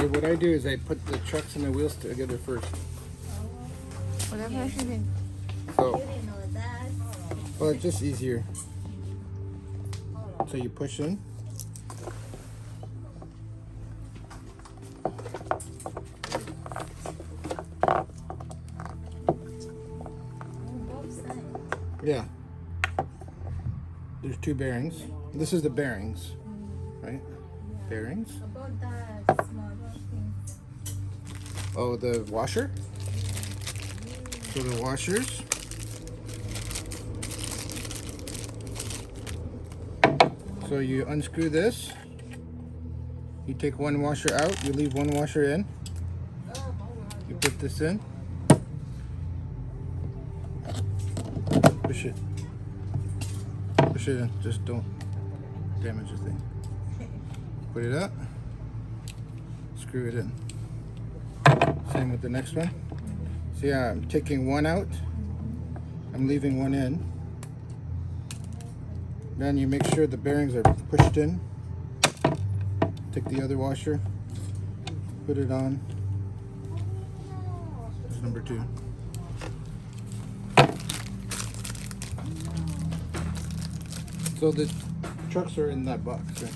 So what I do is I put the trucks and the wheels together first. 我在拍视频。 So, didn't know that. well, it's just easier. So you push in. Both sides. Yeah. There's two bearings. This is the bearings, right? Bearings. About that small thing. Oh, the washer? So the washers. So you unscrew this. You take one washer out, you leave one washer in. You put this in. Push it. Push it in. Just don't damage the thing. Put it up. Screw it in. Same with the next one. So yeah, I'm taking one out. I'm leaving one in. Then you make sure the bearings are pushed in. Take the other washer. Put it on. That's number 2. So the trucks are in that box, right?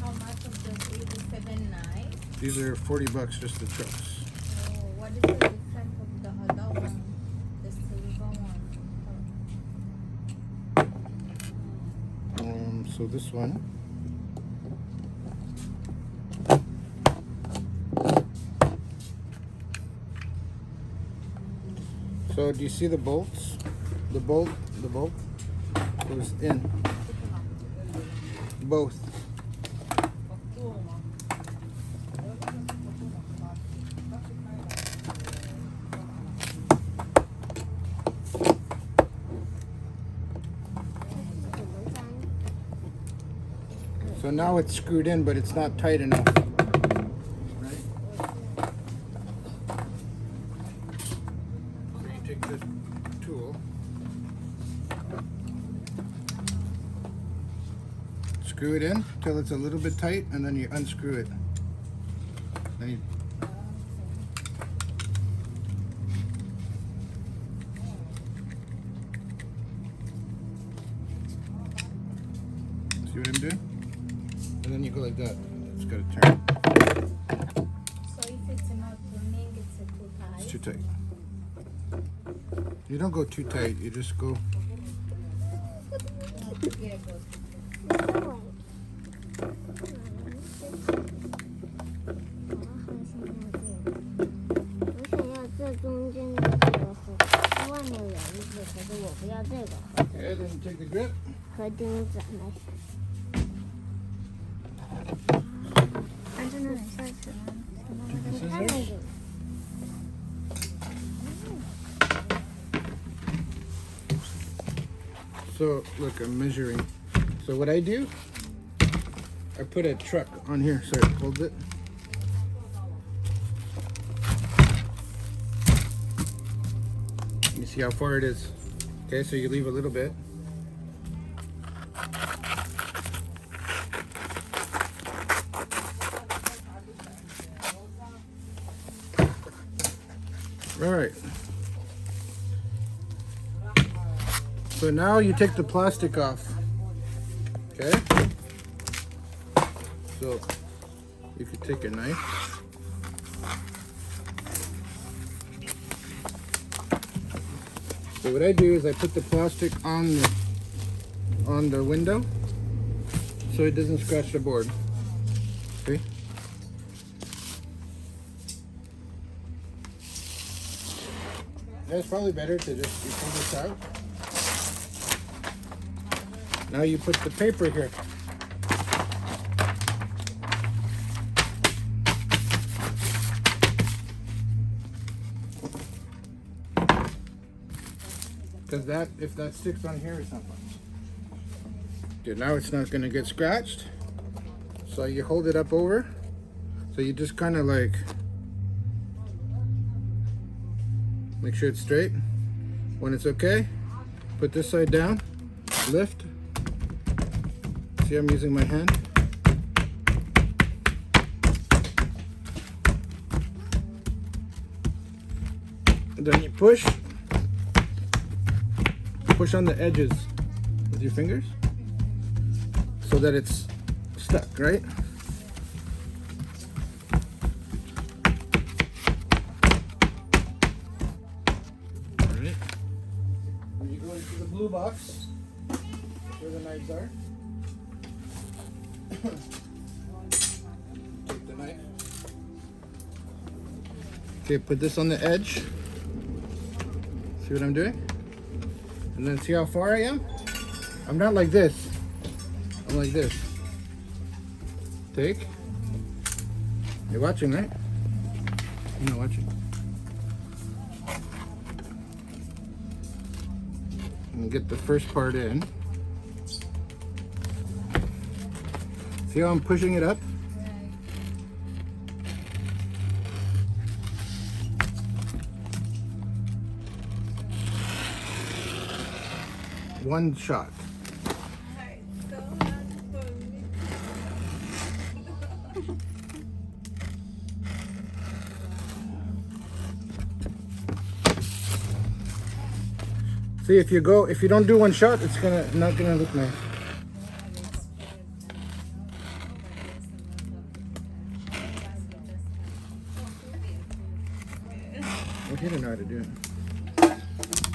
How much of the 7.9? These are $40 just the trucks. Oh, what is the difference of the other one? The silver one. So this one. So do you see the bolts? The bolt goes in. Both. So now it's screwed in, but it's not tight enough. Right? So you take this tool, screw it in till it's a little bit tight, and then you unscrew it. Then you see what I'm doing? And then you go like that. It's got to turn. So if it's not turning, it's too tight. It's too tight. You don't go too tight. You just go. Here it goes. Okay, then you take the grip. 和钉子来。按着那里下去了。 Take the scissors. So look, I'm measuring. So what I do, I put a truck on here. Sorry, hold it. You see how far it is. Okay, so you leave a little bit. All right. So now you take the plastic off. Okay? So you could take a knife. So what I do is I put the plastic on the window so it doesn't scratch the board. See? It's probably better to just you pull this out. Now you put the paper here. Because that, if that sticks on here or something. Dude, now it's not gonna get scratched. So you hold it up over. So you just kind of like make sure it's straight. When it's okay, put this side down, lift. See, I'm using my hand. Then you push on the edges with your fingers so that it's stuck, right? Alright. When you go into the blue box, where the knives are, take the knife. Okay, put this on the edge. See what I'm doing? And then see how far I am? I'm not like this. I'm like this. Take. You're watching, right? You're not watching. And get the first part in. See how I'm pushing it up? One shot. So hard for me. See, if you don't do one shot, it's not gonna look nice. Well, he didn't know how to do it.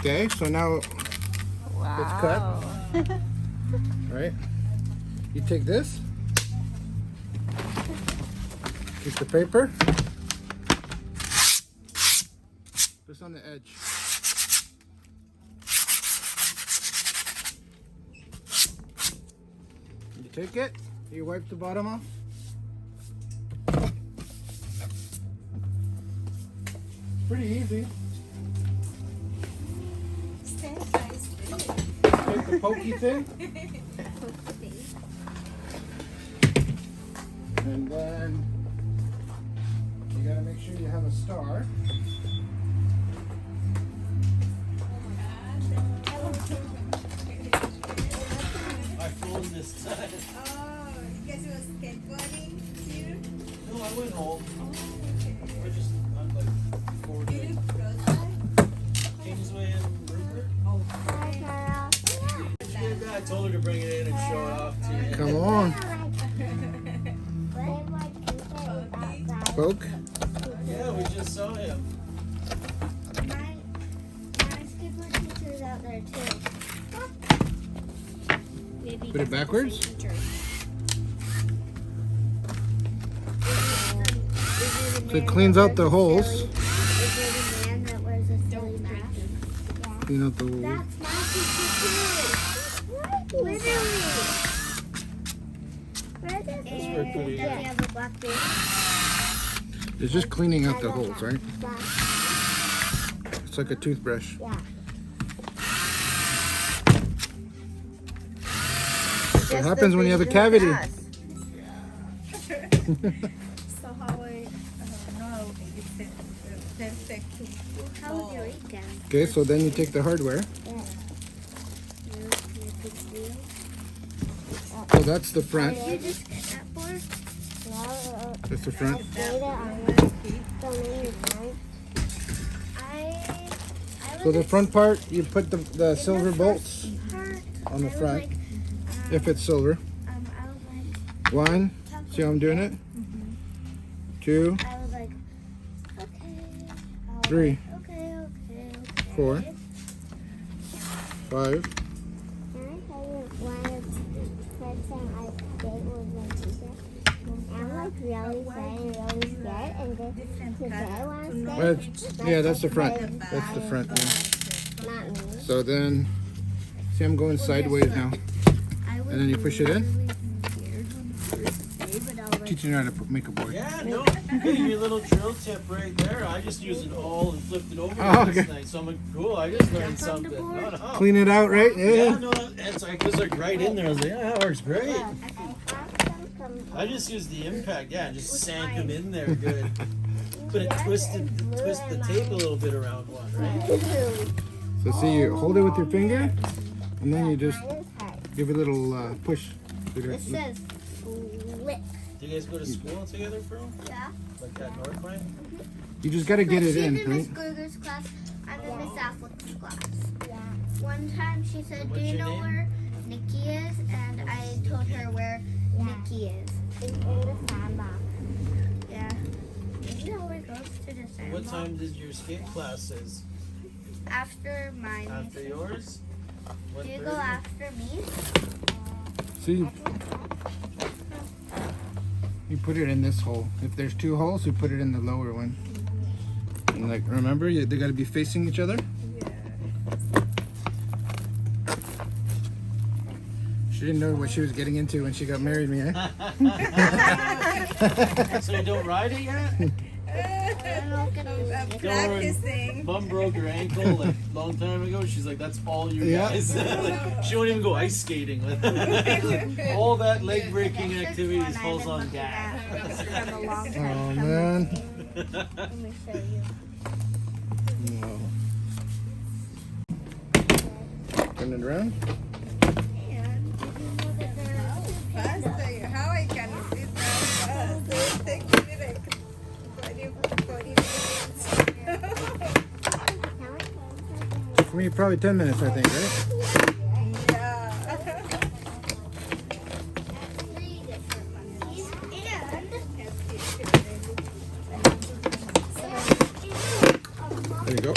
Okay, so now it's cut. Right? You take this. Keep the paper. Just on the edge. You take it. You wipe the bottom off. Pretty easy. Step by step. Take the pokey thing. And then you gotta make sure you have a star. I phoned this time. Oh, you guys were skateboarding here? No, I went home. Oh, okay. We're just on like before You the live close by? Kingsway and Rupert. Oh, Yeah, I told her to bring it in and show it off to you. Come on. Poke. Yeah, we just saw him. My skateboard teacher's out there too. Maybe Put it backwards. So it cleans out the holes. Is there the man that wears a silly mask? Yeah. Clean out the holes. That's my teacher too. What? Literally. Where does he have a black beard? It's just cleaning out the holes, right? Black. It's like a toothbrush. Yeah. What happens when you have a cavity? so how I know it's perfect to How was your weekend? Okay, so then you take the hardware. Yeah. So that's the front. Did you just get that for? That's the front. So the front part, you put the silver bolts on the front. If it's silver. I was like, One. See how I'm doing it? Two. I was like, okay. Three. Okay. 4. 5. Can I tell you one of the first time I did with my teacher? I'm like really scared and then today when I Well, yeah, that's the front. That's the front one. not me. So then, see I'm going sideways now. And then you push it in. Teaching you how to make a board. Yeah, no, getting your little drill tip right there. I just used an awl and flipped it over Oh, last okay. night. So I'm like, cool, I just learned something. No, no. Clean it out, right? Yeah, Yeah. no, it's like, it's like right in there. I was like, yeah, that works great. I just used the impact, yeah, and just sank them in there good. But it twist the tape a little bit around one, right? So see, you hold it with your finger, and then you just give it a little push. It says lick. Do you guys go to school together, bro? Yeah. Like that North Line? You just gotta get it in, She's in Miss right? Kruger's class. I'm in Miss Affleck's class. Yeah. One time she said, What's do you your know name? where Nikki is? And I told her where Yeah. Nikki is. It's in the sandbox. Yeah. Nikki always goes to the sandbox. What time did your skate classes? After mine. After yours? Do you 1:30? go after me? See, you put it in this hole. If there's two holes, you put it in the lower one. And like, remember, they got to be facing each other. She didn't know what she was getting into when she got married me, eh? So you don't ride it yet? Practicing. Mom broke her ankle like a long time ago. She's like, that's all you Yeah. guys. Like, she won't even go ice skating with it. All that leg breaking activities falls on Dad. From a long Oh time. man. Let me show you. No. Turn it around. Faster. How I can sit down fast? It takes me like 40 minutes. For me, probably 10 minutes, I think, right? Yeah. There you go.